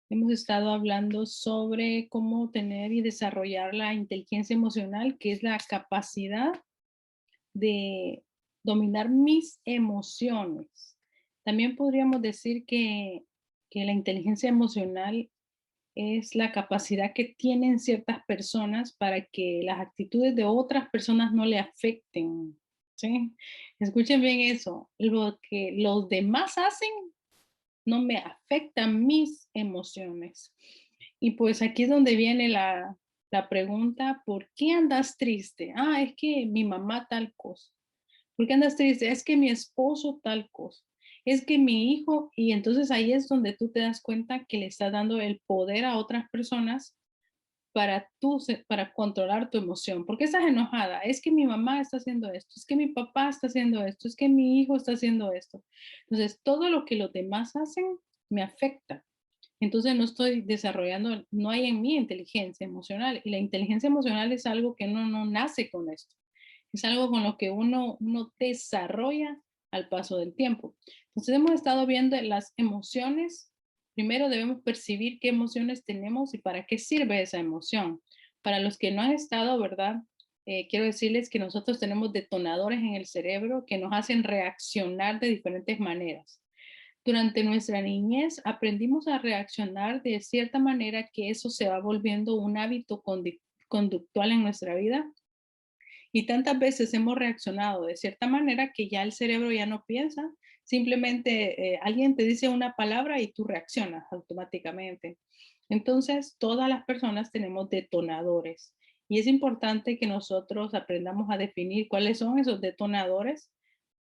Hemos estado hablando sobre cómo tener y desarrollar la inteligencia emocional, que es la capacidad de dominar mis emociones. También podríamos decir que la inteligencia emocional es la capacidad que tienen ciertas personas para que las actitudes de otras personas no le afecten, ¿sí? Escuchen bien eso, lo que los demás hacen no me afectan mis emociones. Y pues aquí es donde viene la pregunta, ¿por qué andas triste? Ah, es que mi mamá tal cosa. ¿Por qué andas triste? Es que mi esposo tal cosa. Es que mi hijo, y entonces ahí es donde tú te das cuenta que le estás dando el poder a otras personas para controlar tu emoción. ¿Por qué estás enojada? Es que mi mamá está haciendo esto, es que mi papá está haciendo esto, es que mi hijo está haciendo esto. Entonces, todo lo que los demás hacen me afecta. Entonces, no estoy desarrollando, no hay en mí inteligencia emocional. Y la inteligencia emocional es algo que uno no nace con esto. Es algo con lo que uno desarrolla al paso del tiempo. Entonces, hemos estado viendo las emociones. Primero debemos percibir qué emociones tenemos y para qué sirve esa emoción. Para los que no han estado, ¿verdad? Quiero decirles que nosotros tenemos detonadores en el cerebro que nos hacen reaccionar de diferentes maneras. Durante nuestra niñez aprendimos a reaccionar de cierta manera que eso se va volviendo un hábito conductual en nuestra vida y tantas veces hemos reaccionado de cierta manera que ya el cerebro ya no piensa, simplemente alguien te dice una palabra y tú reaccionas automáticamente. Entonces, todas las personas tenemos detonadores y es importante que nosotros aprendamos a definir cuáles son esos detonadores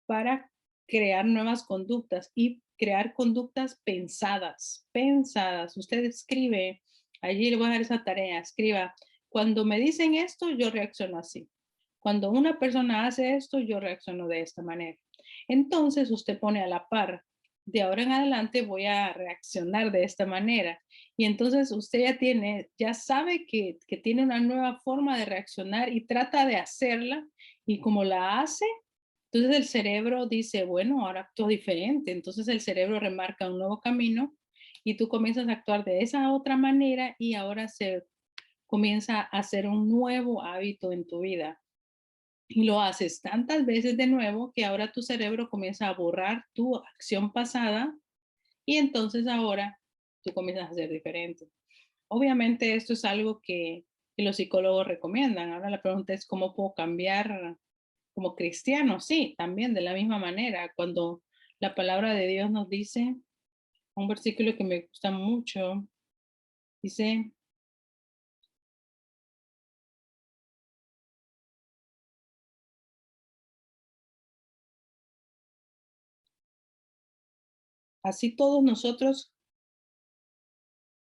para crear nuevas conductas y crear conductas pensadas, pensadas. Usted escribe, allí le voy a dar esa tarea, escriba, cuando me dicen esto, yo reacciono así. Cuando una persona hace esto, yo reacciono de esta manera. Entonces usted pone a la par, de ahora en adelante voy a reaccionar de esta manera. Y entonces usted ya sabe que tiene una nueva forma de reaccionar y trata de hacerla. Y como la hace, entonces el cerebro dice, bueno, ahora actúo diferente. Entonces el cerebro remarca un nuevo camino y tú comienzas a actuar de esa otra manera y ahora se comienza a hacer un nuevo hábito en tu vida. Y lo haces tantas veces de nuevo que ahora tu cerebro comienza a borrar tu acción pasada y entonces ahora tú comienzas a ser diferente. Obviamente esto es algo que los psicólogos recomiendan. Ahora la pregunta es cómo puedo cambiar como cristiano. Sí, también de la misma manera. Cuando la palabra de Dios nos dice, un versículo que me gusta mucho, dice, así todos nosotros,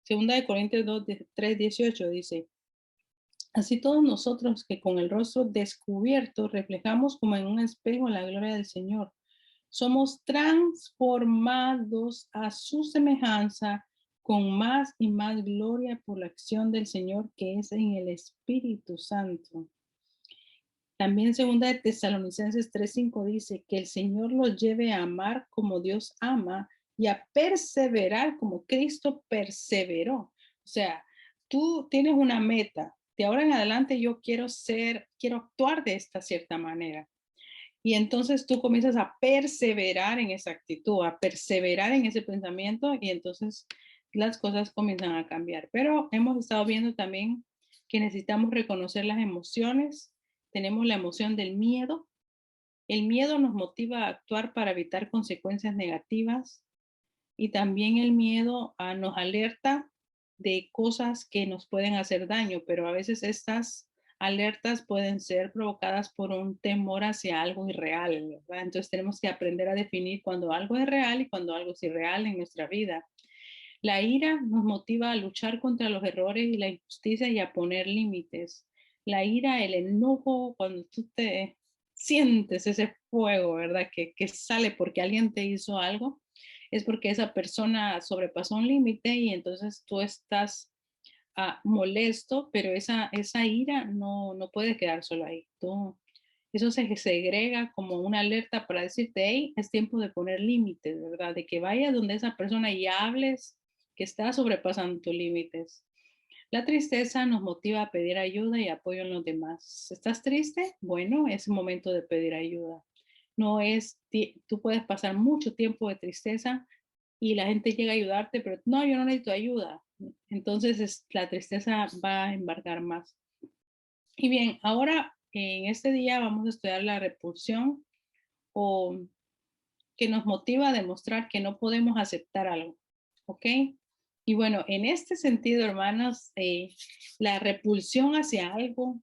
segunda de Corintios 2, 3, 18 dice, así todos nosotros que con el rostro descubierto reflejamos como en un espejo la gloria del Señor, somos transformados a su semejanza con más y más gloria por la acción del Señor que es en el Espíritu Santo. También segunda de Tesalonicenses 3:5 dice que el Señor los lleve a amar como Dios ama y a perseverar como Cristo perseveró. O sea, tú tienes una meta. De ahora en adelante yo quiero actuar de esta cierta manera. Y entonces tú comienzas a perseverar en esa actitud, a perseverar en ese pensamiento y entonces las cosas comienzan a cambiar. Pero hemos estado viendo también que necesitamos reconocer las emociones. Tenemos la emoción del miedo. El miedo nos motiva a actuar para evitar consecuencias negativas y también el miedo nos alerta de cosas que nos pueden hacer daño, pero a veces estas alertas pueden ser provocadas por un temor hacia algo irreal, ¿verdad? Entonces tenemos que aprender a definir cuando algo es real y cuando algo es irreal en nuestra vida. La ira nos motiva a luchar contra los errores y la injusticia y a poner límites. La ira, el enojo, cuando tú te sientes ese fuego, ¿verdad? Que sale porque alguien te hizo algo, es porque esa persona sobrepasó un límite y entonces tú estás molesto, pero esa ira no puede quedar solo ahí. Tú eso se segrega como una alerta para decirte, hey, es tiempo de poner límites, ¿verdad? De que vayas donde esa persona y hables que está sobrepasando tus límites. La tristeza nos motiva a pedir ayuda y apoyo en los demás. ¿Estás triste? Bueno, es momento de pedir ayuda. No es, tú puedes pasar mucho tiempo de tristeza y la gente llega a ayudarte, pero no, yo no necesito ayuda. Entonces la tristeza va a embargar más. Y bien, ahora en este día vamos a estudiar la repulsión o que nos motiva a demostrar que no podemos aceptar algo. ¿Ok? Y bueno, en este sentido, hermanos, la repulsión hacia algo,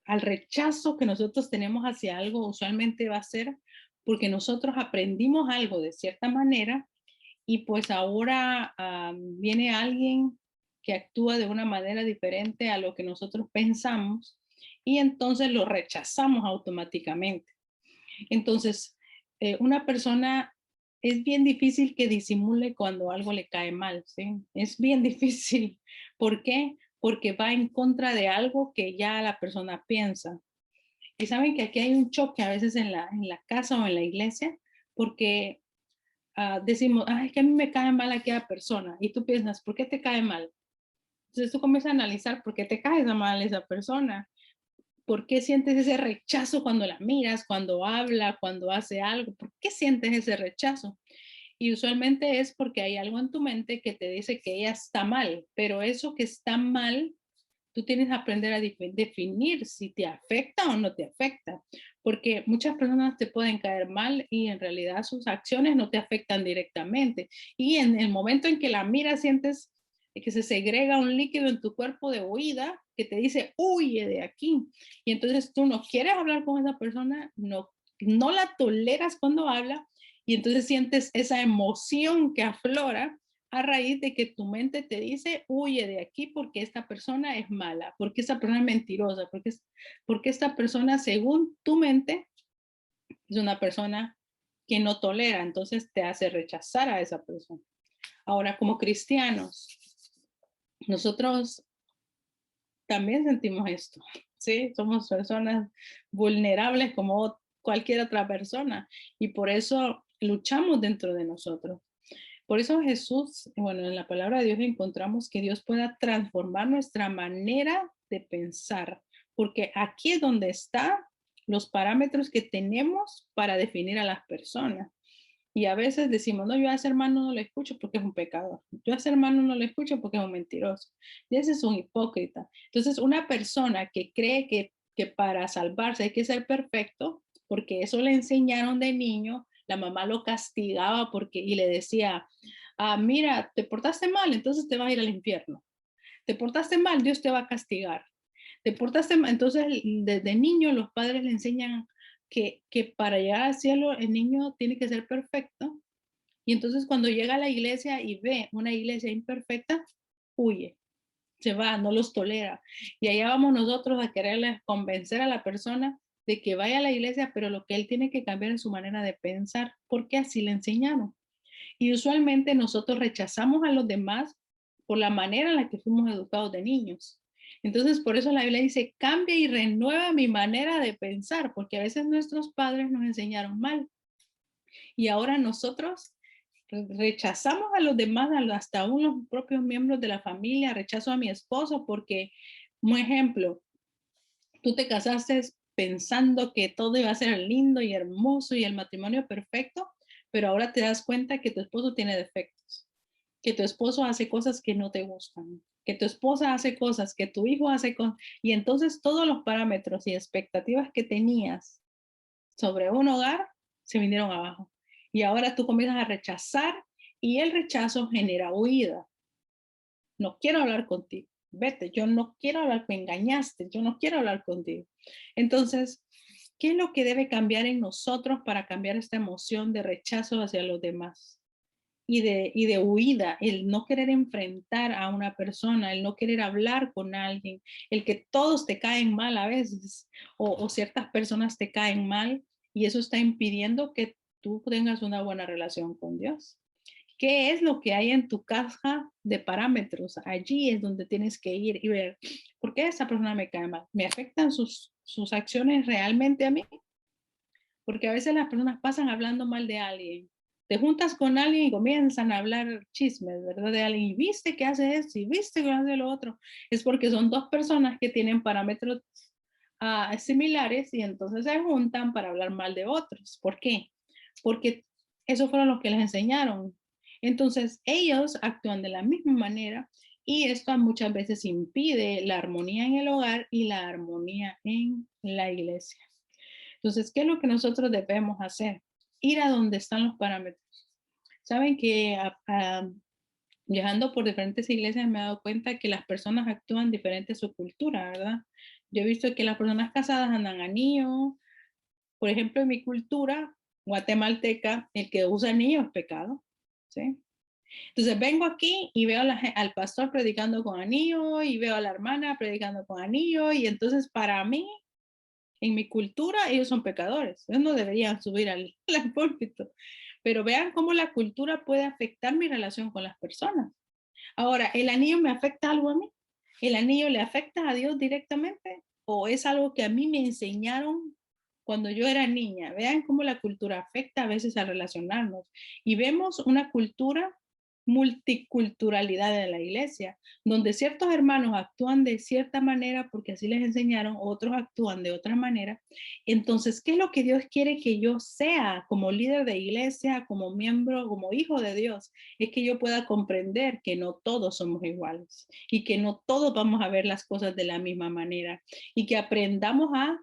al rechazo que nosotros tenemos hacia algo, usualmente va a ser porque nosotros aprendimos algo de cierta manera y pues ahora viene alguien que actúa de una manera diferente a lo que nosotros pensamos y entonces lo rechazamos automáticamente. Entonces, una persona es bien difícil que disimule cuando algo le cae mal, ¿sí? Es bien difícil. ¿Por qué? Porque va en contra de algo que ya la persona piensa. Y saben que aquí hay un choque a veces en la casa o en la iglesia, porque decimos, ay, es que a mí me cae mal aquella persona. Y tú piensas, ¿por qué te cae mal? Entonces tú comienzas a analizar por qué te cae mal esa persona. ¿Por qué sientes ese rechazo cuando la miras, cuando habla, cuando hace algo? ¿Por qué sientes ese rechazo? Y usualmente es porque hay algo en tu mente que te dice que ella está mal, pero eso que está mal, tú tienes que aprender a definir si te afecta o no te afecta, porque muchas personas te pueden caer mal y en realidad sus acciones no te afectan directamente. Y en el momento en que la miras, sientes que se segrega un líquido en tu cuerpo de huida que te dice, huye de aquí. Y entonces tú no quieres hablar con esa persona, no la toleras cuando habla y entonces sientes esa emoción que aflora a raíz de que tu mente te dice, huye de aquí porque esta persona es mala, porque esta persona es mentirosa, porque esta persona, según tu mente, es una persona que no tolera, entonces te hace rechazar a esa persona. Ahora, como cristianos, nosotros también sentimos esto, ¿sí? Somos personas vulnerables como cualquier otra persona y por eso luchamos dentro de nosotros. Por eso Jesús, bueno, en la palabra de Dios encontramos que Dios pueda transformar nuestra manera de pensar, porque aquí es donde están los parámetros que tenemos para definir a las personas. Y a veces decimos, no, yo a ese hermano no le escucho porque es un pecador. Yo a ese hermano no le escucho porque es un mentiroso. Y ese es un hipócrita. Entonces, una persona que cree que para salvarse hay que ser perfecto, porque eso le enseñaron de niño, la mamá lo castigaba porque y le decía, mira, te portaste mal, entonces te vas a ir al infierno. Te portaste mal, Dios te va a castigar. Te portaste mal. Entonces, desde niño los padres le enseñan que para llegar al cielo el niño tiene que ser perfecto. Y entonces cuando llega a la iglesia y ve una iglesia imperfecta, huye, se va, no los tolera. Y allá vamos nosotros a quererles convencer a la persona de que vaya a la iglesia, pero lo que él tiene que cambiar es su manera de pensar, porque así le enseñaron. Y usualmente nosotros rechazamos a los demás por la manera en la que fuimos educados de niños. Entonces, por eso la Biblia dice, cambia y renueva mi manera de pensar, porque a veces nuestros padres nos enseñaron mal. Y ahora nosotros rechazamos a los demás, hasta aún los propios miembros de la familia. Rechazo a mi esposo porque, un ejemplo, tú te casaste pensando que todo iba a ser lindo y hermoso y el matrimonio perfecto, pero ahora te das cuenta que tu esposo tiene defectos, que tu esposo hace cosas que no te gustan, que tu esposa hace cosas, que tu hijo hace cosas, y entonces todos los parámetros y expectativas que tenías sobre un hogar se vinieron abajo. Y ahora tú comienzas a rechazar y el rechazo genera huida. No quiero hablar contigo. Vete, yo no quiero hablar, me engañaste, yo no quiero hablar contigo. Entonces, ¿qué es lo que debe cambiar en nosotros para cambiar esta emoción de rechazo hacia los demás? Y de huida, el no querer enfrentar a una persona, el no querer hablar con alguien, el que todos te caen mal a veces o ciertas personas te caen mal y eso está impidiendo que tú tengas una buena relación con Dios. ¿Qué es lo que hay en tu caja de parámetros? Allí es donde tienes que ir y ver, ¿por qué esa persona me cae mal? ¿Me afectan sus acciones realmente a mí? porque a veces las personas pasan hablando mal de alguien. Te juntas con alguien y comienzan a hablar chismes, ¿verdad? De alguien, y viste que hace esto, y viste que hace lo otro. Es porque son dos personas que tienen parámetros similares y entonces se juntan para hablar mal de otros. ¿Por qué? Porque eso fueron los que les enseñaron. Entonces ellos actúan de la misma manera y esto muchas veces impide la armonía en el hogar y la armonía en la iglesia. Entonces, ¿qué es lo que nosotros debemos hacer? Ir a donde están los parámetros. Saben que viajando por diferentes iglesias me he dado cuenta que las personas actúan diferente a su cultura, ¿verdad? Yo he visto que las personas casadas andan anillo. Por ejemplo, en mi cultura guatemalteca, el que usa anillo es pecado, ¿sí? Entonces vengo aquí y veo al pastor predicando con anillo y veo a la hermana predicando con anillo y entonces para mí, en mi cultura, ellos son pecadores. Ellos no deberían subir al púlpito. Pero vean cómo la cultura puede afectar mi relación con las personas. Ahora, ¿el anillo me afecta algo a mí? ¿El anillo le afecta a Dios directamente? ¿O es algo que a mí me enseñaron cuando yo era niña? Vean cómo la cultura afecta a veces a relacionarnos. Y vemos una cultura, multiculturalidad de la iglesia, donde ciertos hermanos actúan de cierta manera porque así les enseñaron, otros actúan de otra manera. Entonces, ¿qué es lo que Dios quiere que yo sea como líder de iglesia, como miembro, como hijo de Dios? Es que yo pueda comprender que no todos somos iguales y que no todos vamos a ver las cosas de la misma manera y que aprendamos a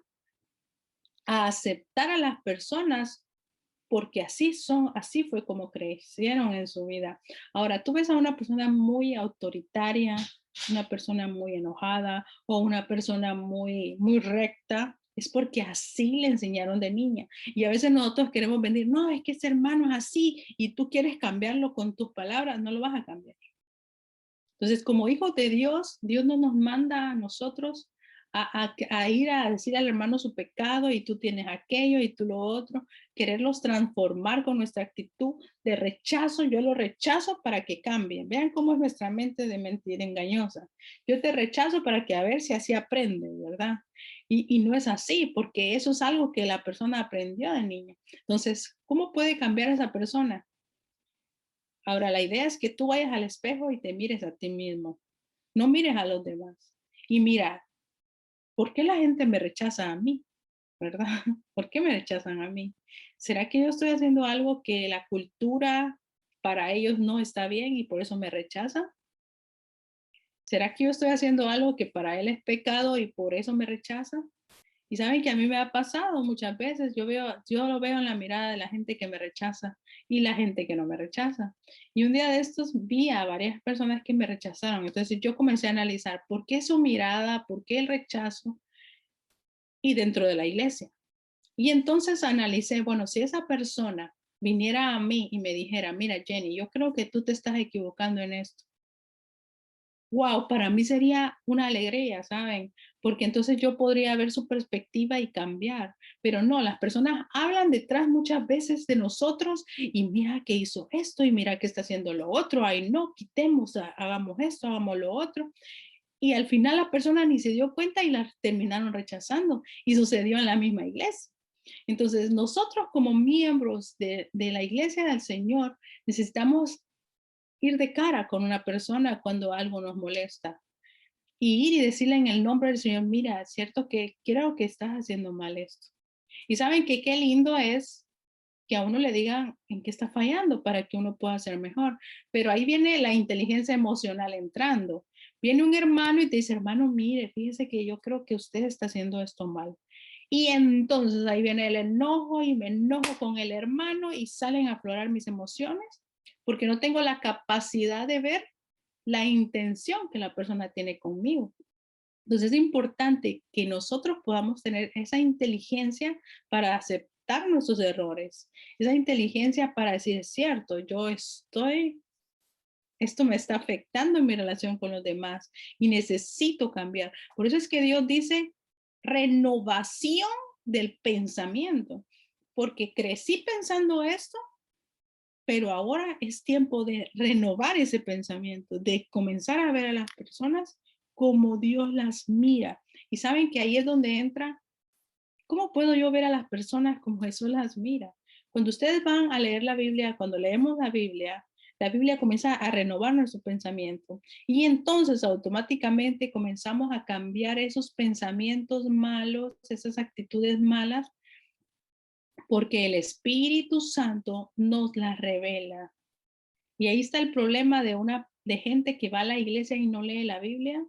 aceptar a las personas porque así son, así fue como crecieron en su vida. Ahora, tú ves a una persona muy autoritaria, una persona muy enojada o una persona muy recta, es porque así le enseñaron de niña. Y a veces nosotros queremos venir, no, es que ese hermano es así y tú quieres cambiarlo con tus palabras, no lo vas a cambiar. Entonces, como hijos de Dios, Dios no nos manda a nosotros a ir a decir al hermano su pecado y tú tienes aquello y tú lo otro, quererlos transformar con nuestra actitud de rechazo. Yo lo rechazo para que cambien. Vean cómo es nuestra mente de mentira engañosa. Yo te rechazo para que a ver si así aprende, ¿verdad? Y no es así, porque eso es algo que la persona aprendió de niño. Entonces, ¿cómo puede cambiar esa persona? Ahora, la idea es que tú vayas al espejo y te mires a ti mismo. No mires a los demás. Y mira, ¿por qué la gente me rechaza a mí? ¿Verdad? ¿Por qué me rechazan a mí? ¿Será que yo estoy haciendo algo que la cultura para ellos no está bien y por eso me rechazan? ¿Será que yo estoy haciendo algo que para él es pecado y por eso me rechaza? Y saben que a mí me ha pasado muchas veces, yo lo veo en la mirada de la gente que me rechaza y la gente que no me rechaza. Y un día de estos vi a varias personas que me rechazaron. Entonces yo comencé a analizar por qué su mirada, por qué el rechazo y dentro de la iglesia. Y entonces analicé, bueno, si esa persona viniera a mí y me dijera, mira, Jenny, yo creo que tú te estás equivocando en esto. Wow, para mí sería una alegría, ¿saben? Porque entonces yo podría ver su perspectiva y cambiar. Pero no, las personas hablan detrás muchas veces de nosotros y mira que hizo esto y mira que está haciendo lo otro. Ay, no, quitemos, hagamos esto, hagamos lo otro. Y al final la persona ni se dio cuenta y la terminaron rechazando. Y sucedió en la misma iglesia. Entonces, nosotros como miembros de la iglesia del Señor necesitamos ir de cara con una persona cuando algo nos molesta y ir y decirle en el nombre del Señor, mira, es cierto que creo que estás haciendo mal esto. Y saben que qué lindo es que a uno le digan en qué está fallando para que uno pueda hacer mejor. Pero ahí viene la inteligencia emocional entrando. Viene un hermano y te dice, hermano, mire, fíjese que yo creo que usted está haciendo esto mal. Y entonces ahí viene el enojo y me enojo con el hermano y salen a aflorar mis emociones porque no tengo la capacidad de ver la intención que la persona tiene conmigo. Entonces es importante que nosotros podamos tener esa inteligencia para aceptar nuestros errores, esa inteligencia para decir, es cierto, esto me está afectando en mi relación con los demás y necesito cambiar. Por eso es que Dios dice renovación del pensamiento, porque crecí pensando esto, pero ahora es tiempo de renovar ese pensamiento, de comenzar a ver a las personas como Dios las mira. Y saben que ahí es donde entra ¿Cómo puedo yo ver a las personas como Jesús las mira? Cuando ustedes van a leer la Biblia, cuando leemos la Biblia comienza a renovar nuestro pensamiento y entonces automáticamente comenzamos a cambiar esos pensamientos malos, esas actitudes malas, porque el Espíritu Santo nos las revela. Y ahí está el problema de gente que va a la iglesia y no lee la Biblia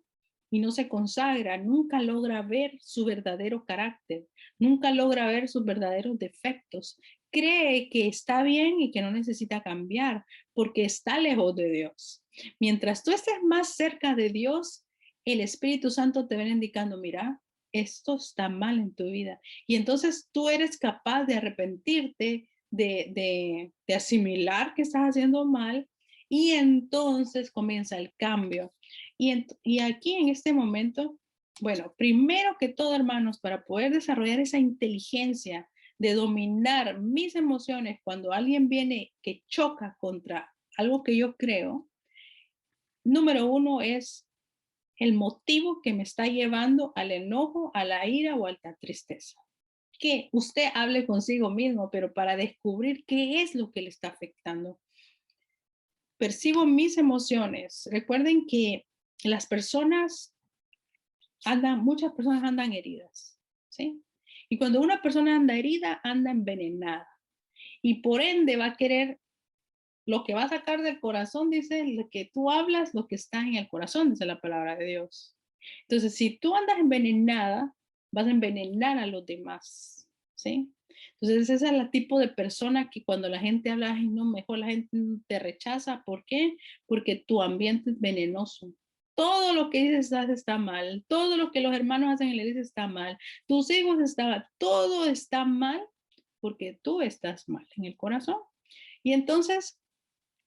y no se consagra, nunca logra ver su verdadero carácter, nunca logra ver sus verdaderos defectos. Cree que está bien y que no necesita cambiar porque está lejos de Dios. Mientras tú estés más cerca de Dios, el Espíritu Santo te va indicando, mira, esto está mal en tu vida. Y entonces tú eres capaz de arrepentirte, de asimilar que estás haciendo mal y entonces comienza el cambio. Y aquí en este momento, bueno, primero que todo, hermanos, para poder desarrollar esa inteligencia de dominar mis emociones cuando alguien viene que choca contra algo que yo creo, número uno es el motivo que me está llevando al enojo, a la ira o a la tristeza. Que usted hable consigo mismo, pero para descubrir qué es lo que le está afectando. Percibo mis emociones. Recuerden que las personas muchas personas andan heridas, ¿sí? Y cuando una persona anda herida, anda envenenada. Y por ende va a querer lo que va a sacar del corazón, dice, lo que tú hablas, lo que está en el corazón, dice la palabra de Dios. Entonces, si tú andas envenenada, vas a envenenar a los demás, ¿sí? Entonces, ese es el tipo de persona que cuando la gente habla, ay, no, mejor la gente te rechaza. ¿Por qué? Porque tu ambiente es venenoso. Todo lo que dices está mal. Todo lo que los hermanos hacen en la iglesia está mal. Tus hijos están, todo está mal porque tú estás mal en el corazón. Y entonces,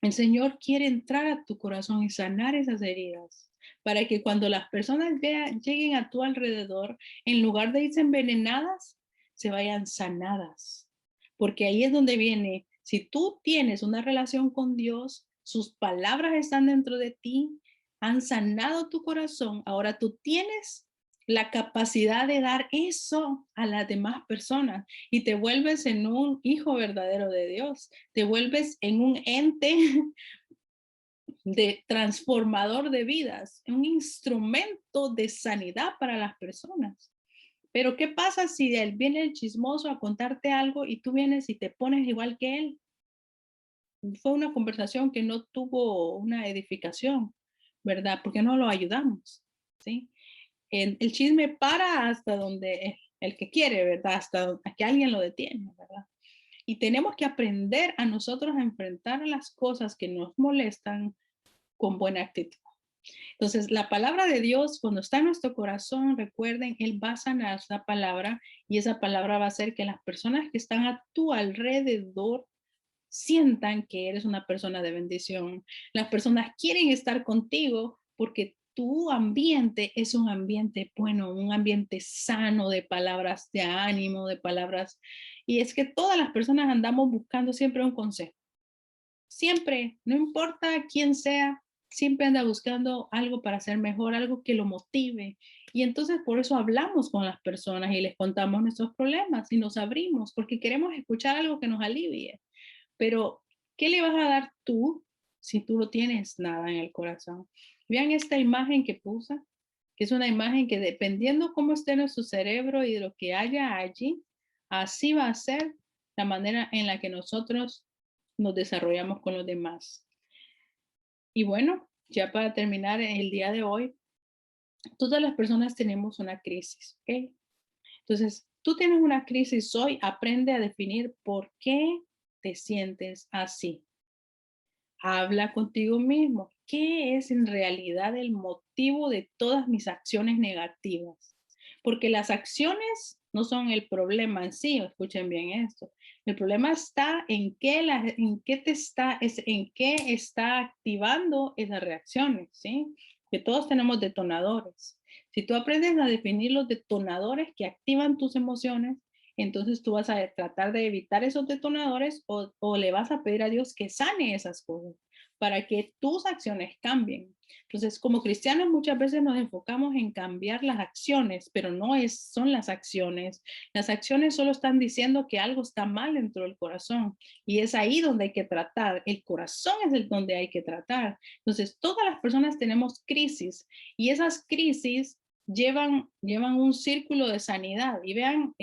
el Señor quiere entrar a tu corazón y sanar esas heridas para que cuando las personas lleguen a tu alrededor, en lugar de irse envenenadas, se vayan sanadas. Porque ahí es donde viene, si tú tienes una relación con Dios, sus palabras están dentro de ti, han sanado tu corazón, ahora tú tienes la capacidad de dar eso a las demás personas y te vuelves en un hijo verdadero de Dios, te vuelves en un ente de transformador de vidas, un instrumento de sanidad para las personas. Pero ¿qué pasa si él viene el chismoso a contarte algo y tú vienes y te pones igual que él? Fue una conversación que no tuvo una edificación, ¿verdad? Porque no lo ayudamos, ¿sí? El chisme para hasta donde el que quiere, ¿verdad? Hasta que alguien lo detiene, ¿verdad? Y tenemos que aprender a nosotros a enfrentar las cosas que nos molestan con buena actitud. Entonces, la palabra de Dios, cuando está en nuestro corazón, recuerden, Él va a sanar esa palabra y esa palabra va a hacer que las personas que están a tu alrededor sientan que eres una persona de bendición. Las personas quieren estar contigo porque tu ambiente es un ambiente bueno, un ambiente sano de palabras de ánimo, de palabras. Y es que todas las personas andamos buscando siempre un consejo. Siempre, no importa quién sea, siempre anda buscando algo para ser mejor, algo que lo motive. Y entonces por eso hablamos con las personas y les contamos nuestros problemas y nos abrimos porque queremos escuchar algo que nos alivie. Pero, ¿qué le vas a dar tú si tú no tienes nada en el corazón? Vean esta imagen que puse, que es una imagen que dependiendo cómo esté nuestro cerebro y de lo que haya allí, así va a ser la manera en la que nosotros nos desarrollamos con los demás. Y bueno, ya para terminar el día de hoy, todas las personas tenemos una crisis, ¿ok? Entonces, tú tienes una crisis hoy, aprende a definir por qué te sientes así. Habla contigo mismo. ¿Qué es en realidad el motivo de todas mis acciones negativas? Porque las acciones no son el problema en sí, escuchen bien esto. El problema está en en qué está activando esas reacciones, ¿sí? Que todos tenemos detonadores. Si tú aprendes a definir los detonadores que activan tus emociones, entonces tú vas a tratar de evitar esos detonadores o le vas a pedir a Dios que sane esas cosas. para que tus acciones cambien. Entonces, como cristianos muchas veces nos enfocamos en cambiar las acciones, pero son las acciones. Las acciones solo están diciendo que algo está mal dentro del corazón y es ahí donde hay que tratar. El corazón es el donde hay que tratar. Entonces, todas las personas tenemos crisis y esas crisis llevan un círculo de sanidad y vean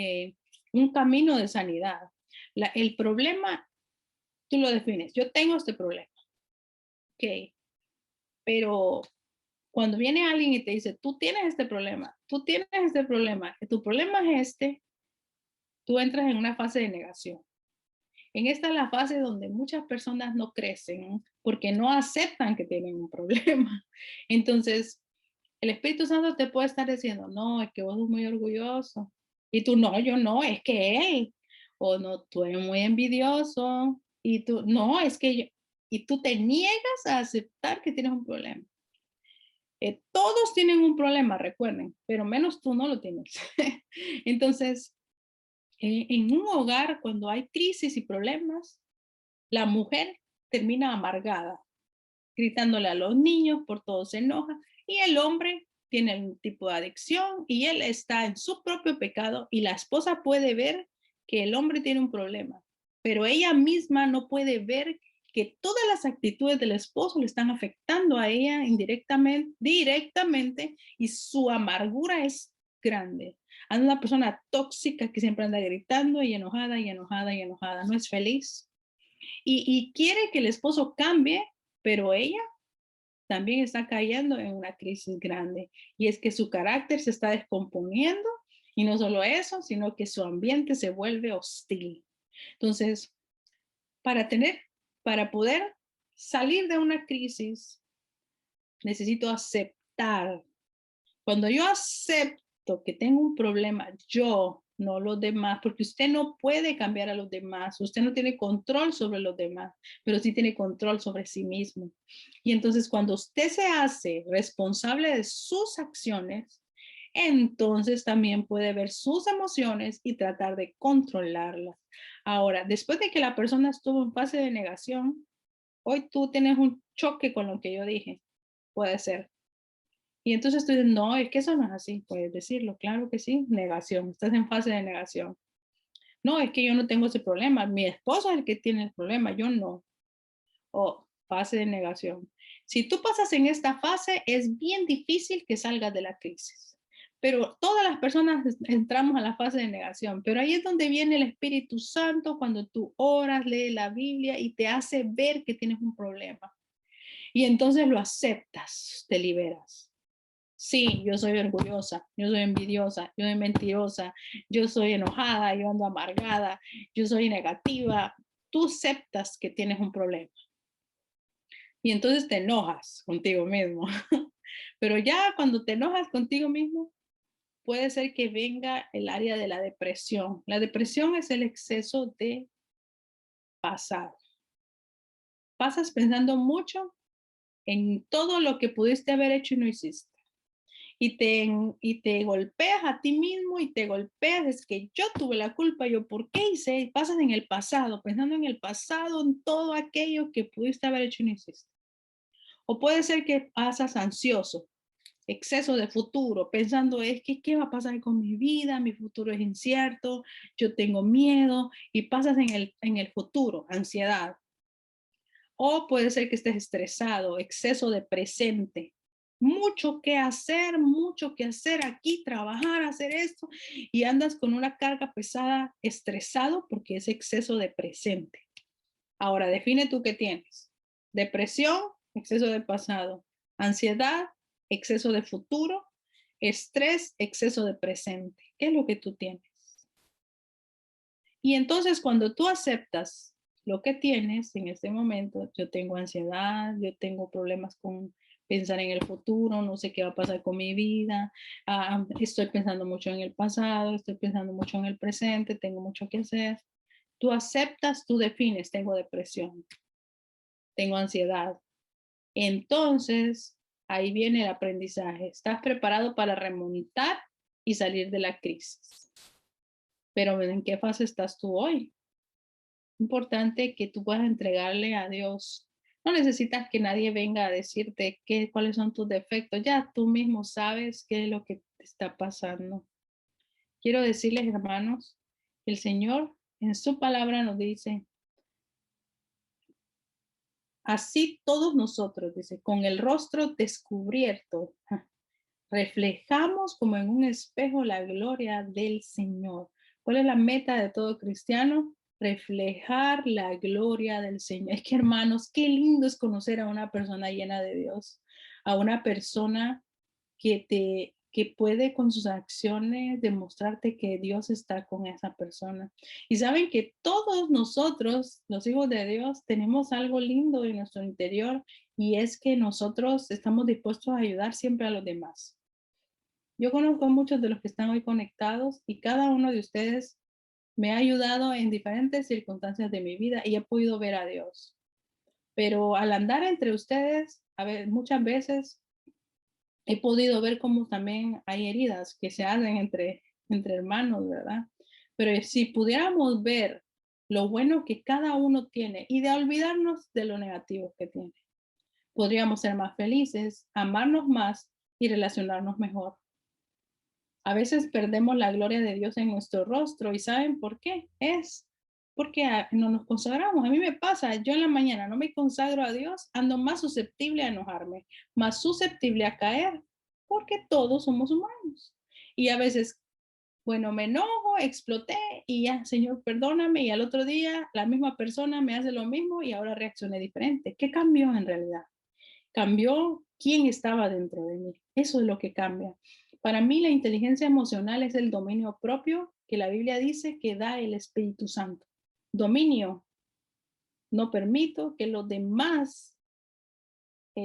un camino de sanidad. El problema, tú lo defines. Yo tengo este problema. Ok, pero cuando viene alguien y te dice, tú tienes este problema, que tu problema es este, tú entras en una fase de negación. En esta es la fase donde muchas personas no crecen porque no aceptan que tienen un problema. Entonces, el Espíritu Santo te puede estar diciendo, no, es que vos sos muy orgulloso. Y tú, no, yo no, es que él. O no, tú eres muy envidioso. Y tú, no, es que yo. Y tú te niegas a aceptar que tienes un problema. Todos tienen un problema, recuerden, pero menos tú no lo tienes. Entonces, en un hogar, cuando hay crisis y problemas, la mujer termina amargada, gritándole a los niños, por todo se enoja, y el hombre tiene algún tipo de adicción y él está en su propio pecado y la esposa puede ver que el hombre tiene un problema, pero ella misma no puede ver que todas las actitudes del esposo le están afectando a ella indirectamente, directamente, y su amargura es grande. Es una persona tóxica que siempre anda gritando y enojada y enojada y enojada, no es feliz. Y quiere que el esposo cambie, pero ella también está cayendo en una crisis grande. Y es que su carácter se está descomponiendo y no solo eso, sino que su ambiente se vuelve hostil. Entonces, para poder salir de una crisis, necesito aceptar. Cuando yo acepto que tengo un problema, yo, no los demás, porque usted no puede cambiar a los demás, usted no tiene control sobre los demás, pero sí tiene control sobre sí mismo. Y entonces cuando usted se hace responsable de sus acciones, entonces también puede ver sus emociones y tratar de controlarlas. Ahora, después de que la persona estuvo en fase de negación, hoy tú tienes un choque con lo que yo dije, puede ser. Y entonces tú dices, no, es que eso no es así, puedes decirlo, claro que sí, negación, estás en fase de negación. No, es que yo no tengo ese problema, mi esposo es el que tiene el problema, yo no. O fase de negación. Si tú pasas en esta fase, es bien difícil que salgas de la crisis. Pero todas las personas entramos a la fase de negación, pero ahí es donde viene el Espíritu Santo cuando tú oras, lees la Biblia y te hace ver que tienes un problema. Y entonces lo aceptas, te liberas. Sí, yo soy orgullosa, yo soy envidiosa, yo soy mentirosa, yo soy enojada, yo ando amargada, yo soy negativa. Tú aceptas que tienes un problema y entonces te enojas contigo mismo. Pero ya cuando te enojas contigo mismo, puede ser que venga el área de la depresión. La depresión es el exceso de pasado. Pasas pensando mucho en todo lo que pudiste haber hecho y no hiciste. Y te golpeas a ti mismo y te golpeas, es que yo tuve la culpa, yo por qué hice, y pasas en el pasado, pensando en el pasado, en todo aquello que pudiste haber hecho y no hiciste. O puede ser que pasas ansioso, exceso de futuro, pensando es que qué va a pasar con mi vida, mi futuro es incierto, yo tengo miedo y pasas en el futuro, ansiedad. O puede ser que estés estresado, exceso de presente, mucho que hacer aquí, trabajar, hacer esto, y andas con una carga pesada, estresado porque es exceso de presente. Ahora, define tú qué tienes. Depresión, exceso de pasado. Ansiedad, exceso de futuro. Estrés, exceso de presente. ¿Qué es lo que tú tienes? Y entonces cuando tú aceptas lo que tienes en este momento, yo tengo ansiedad, yo tengo problemas con pensar en el futuro, no sé qué va a pasar con mi vida, estoy pensando mucho en el pasado, estoy pensando mucho en el presente, tengo mucho que hacer. Tú aceptas, tú defines, tengo depresión, tengo ansiedad. Entonces, ahí viene el aprendizaje. Estás preparado para remontar y salir de la crisis. Pero ¿en qué fase estás tú hoy? Importante que tú puedas entregarle a Dios No necesitas que nadie venga a decirte cuáles son tus defectos. Ya tú mismo sabes qué es lo que te está pasando. Quiero decirles, hermanos, el Señor en su palabra nos dice, así todos nosotros, dice, con el rostro descubierto, reflejamos como en un espejo la gloria del Señor. ¿Cuál es la meta de todo cristiano? Reflejar la gloria del Señor. Es que, hermanos, qué lindo es conocer a una persona llena de Dios, a una persona que puede con sus acciones demostrarte que Dios está con esa persona. Y saben que todos nosotros, los hijos de Dios, tenemos algo lindo en nuestro interior y es que nosotros estamos dispuestos a ayudar siempre a los demás. Yo conozco a muchos de los que están hoy conectados y cada uno de ustedes me ha ayudado en diferentes circunstancias de mi vida y he podido ver a Dios. Pero al andar entre ustedes, a ver, muchas veces he podido ver cómo también hay heridas que se hacen entre hermanos, ¿verdad? Pero si pudiéramos ver lo bueno que cada uno tiene y de olvidarnos de lo negativo que tiene, podríamos ser más felices, amarnos más y relacionarnos mejor. A veces perdemos la gloria de Dios en nuestro rostro y ¿saben por qué? Es porque no nos consagramos. A mí me pasa, yo en la mañana no me consagro a Dios, ando más susceptible a enojarme, más susceptible a caer, porque todos somos humanos. Y a veces, bueno, me enojo, exploté y ya, Señor, perdóname. Y al otro día la misma persona me hace lo mismo y ahora reaccioné diferente. ¿Qué cambió en realidad? Cambió quién estaba dentro de mí. Eso es lo que cambia. Para mí la inteligencia emocional es el dominio propio que la Biblia dice que da el Espíritu Santo. Dominio. No permito que los demás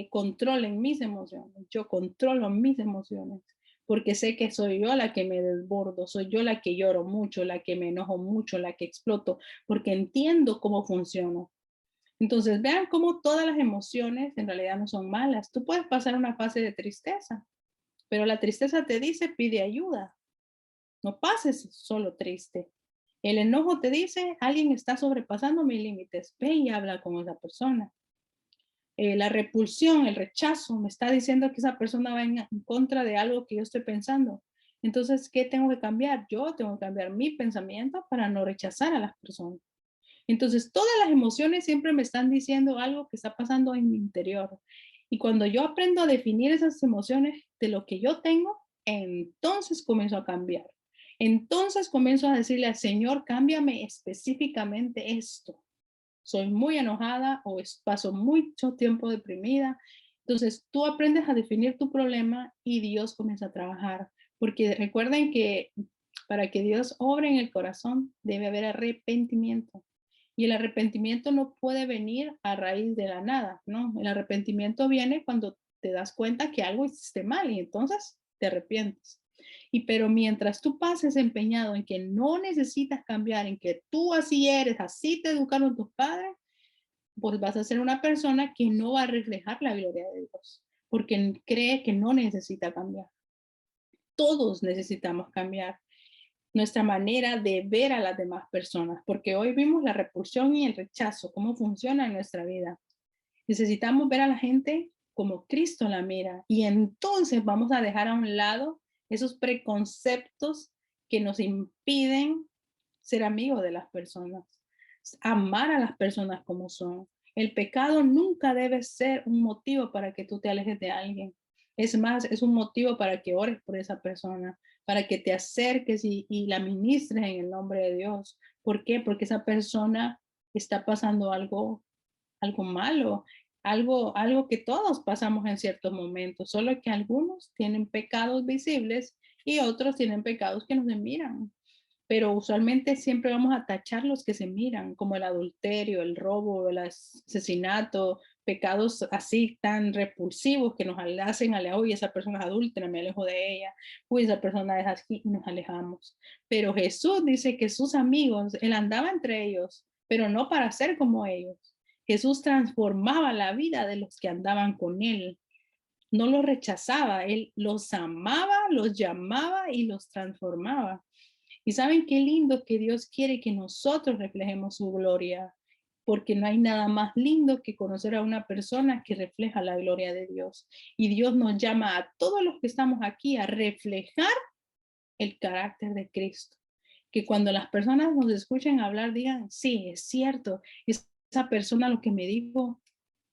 controlen mis emociones. Yo controlo mis emociones porque sé que soy yo la que me desbordo, soy yo la que lloro mucho, la que me enojo mucho, la que exploto, porque entiendo cómo funciono. Entonces, vean cómo todas las emociones en realidad no son malas. Tú puedes pasar una fase de tristeza, pero la tristeza te dice, pide ayuda. No pases solo triste. El enojo te dice, alguien está sobrepasando mis límites. Ve y habla con esa persona. La repulsión, el rechazo, me está diciendo que esa persona va en contra de algo que yo estoy pensando. Entonces, ¿qué tengo que cambiar? Yo tengo que cambiar mi pensamiento para no rechazar a las personas. Entonces, todas las emociones siempre me están diciendo algo que está pasando en mi interior. Y cuando yo aprendo a definir esas emociones de lo que yo tengo, entonces comienzo a cambiar. Entonces comienzo a decirle al Señor, cámbiame específicamente esto. Soy muy enojada o paso mucho tiempo deprimida. Entonces tú aprendes a definir tu problema y Dios comienza a trabajar. Porque recuerden que para que Dios obre en el corazón debe haber arrepentimiento. Y el arrepentimiento no puede venir a raíz de la nada, ¿no? El arrepentimiento viene cuando te das cuenta que algo hiciste mal y entonces te arrepientes. Y pero mientras tú pases empeñado en que no necesitas cambiar, en que tú así eres, así te educaron tus padres, pues vas a ser una persona que no va a reflejar la gloria de Dios, porque cree que no necesita cambiar. Todos necesitamos cambiar nuestra manera de ver a las demás personas, porque hoy vimos la repulsión y el rechazo, cómo funciona en nuestra vida. Necesitamos ver a la gente como Cristo la mira y entonces vamos a dejar a un lado esos preconceptos que nos impiden ser amigos de las personas, amar a las personas como son. El pecado nunca debe ser un motivo para que tú te alejes de alguien. Es más, es un motivo para que ores por esa persona, para que te acerques y la ministres en el nombre de Dios. ¿Por qué? Porque esa persona está pasando algo malo, algo que todos pasamos en ciertos momentos, solo que algunos tienen pecados visibles y otros tienen pecados que no se miran. Pero usualmente siempre vamos a tachar los que se miran, como el adulterio, el robo, el asesinato, pecados así tan repulsivos que nos hacen alejar, uy, esa persona es adúltera, me alejo de ella, uy, esa persona es así y nos alejamos. Pero Jesús dice que sus amigos, él andaba entre ellos, pero no para ser como ellos. Jesús transformaba la vida de los que andaban con él. No los rechazaba, él los amaba, los llamaba y los transformaba. Y saben qué lindo que Dios quiere que nosotros reflejemos su gloria. porque no hay nada más lindo que conocer a una persona que refleja la gloria de Dios. Y Dios nos llama a todos los que estamos aquí a reflejar el carácter de Cristo. Que cuando las personas nos escuchen hablar, digan, sí, es cierto, esa persona lo que me dijo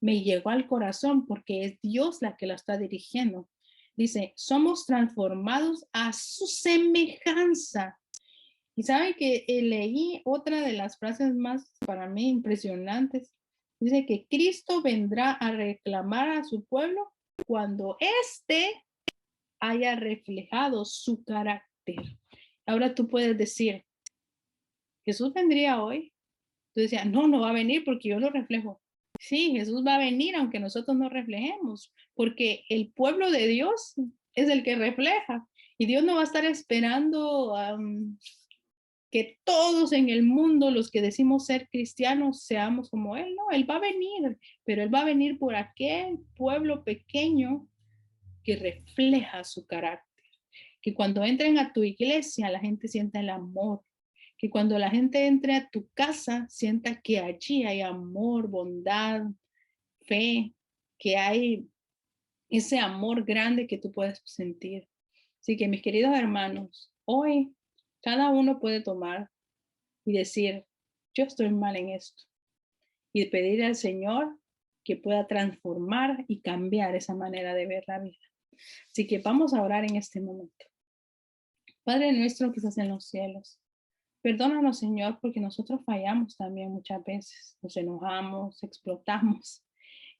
me llegó al corazón porque es Dios la que la está dirigiendo. Dice, somos transformados a su semejanza. Y saben que leí otra de las frases más para mí impresionantes. Dice que Cristo vendrá a reclamar a su pueblo cuando éste haya reflejado su carácter. Ahora tú puedes decir, Jesús vendría hoy. Tú decías, no, no va a venir porque yo lo reflejo. Sí, Jesús va a venir aunque nosotros no reflejemos, porque el pueblo de Dios es el que refleja. Y Dios no va a estar esperando que todos en el mundo, los que decimos ser cristianos, seamos como Él. No, Él va a venir, pero Él va a venir por aquel pueblo pequeño que refleja su carácter. Que cuando entren a tu iglesia, la gente sienta el amor. Que cuando la gente entre a tu casa, sienta que allí hay amor, bondad, fe, que hay ese amor grande que tú puedes sentir. Así que mis queridos hermanos, hoy cada uno puede tomar y decir, yo estoy mal en esto. Y pedir al Señor que pueda transformar y cambiar esa manera de ver la vida. Así que vamos a orar en este momento. Padre nuestro que estás en los cielos, perdónanos, Señor, porque nosotros fallamos también muchas veces. Nos enojamos, explotamos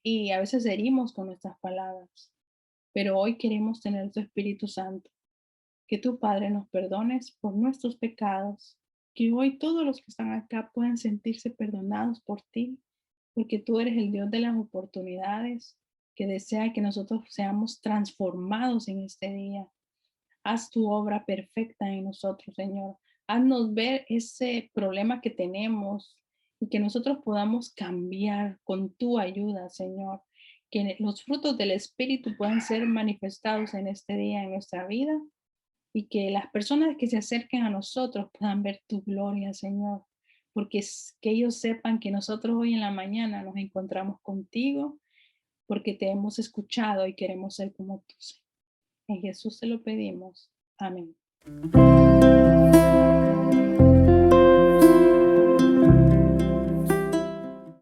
y a veces herimos con nuestras palabras. Pero hoy queremos tener tu Espíritu Santo. Que tu Padre nos perdones por nuestros pecados. Que hoy todos los que están acá puedan sentirse perdonados por ti, porque tú eres el Dios de las oportunidades, que desea que nosotros seamos transformados en este día. Haz tu obra perfecta en nosotros, Señor. Haznos ver ese problema que tenemos y que nosotros podamos cambiar con tu ayuda, Señor. Que los frutos del Espíritu puedan ser manifestados en este día, en nuestra vida, y que las personas que se acerquen a nosotros puedan ver tu gloria, Señor. Porque que ellos sepan que nosotros hoy en la mañana nos encontramos contigo porque te hemos escuchado y queremos ser como tú, Señor. En Jesús te lo pedimos. Amén.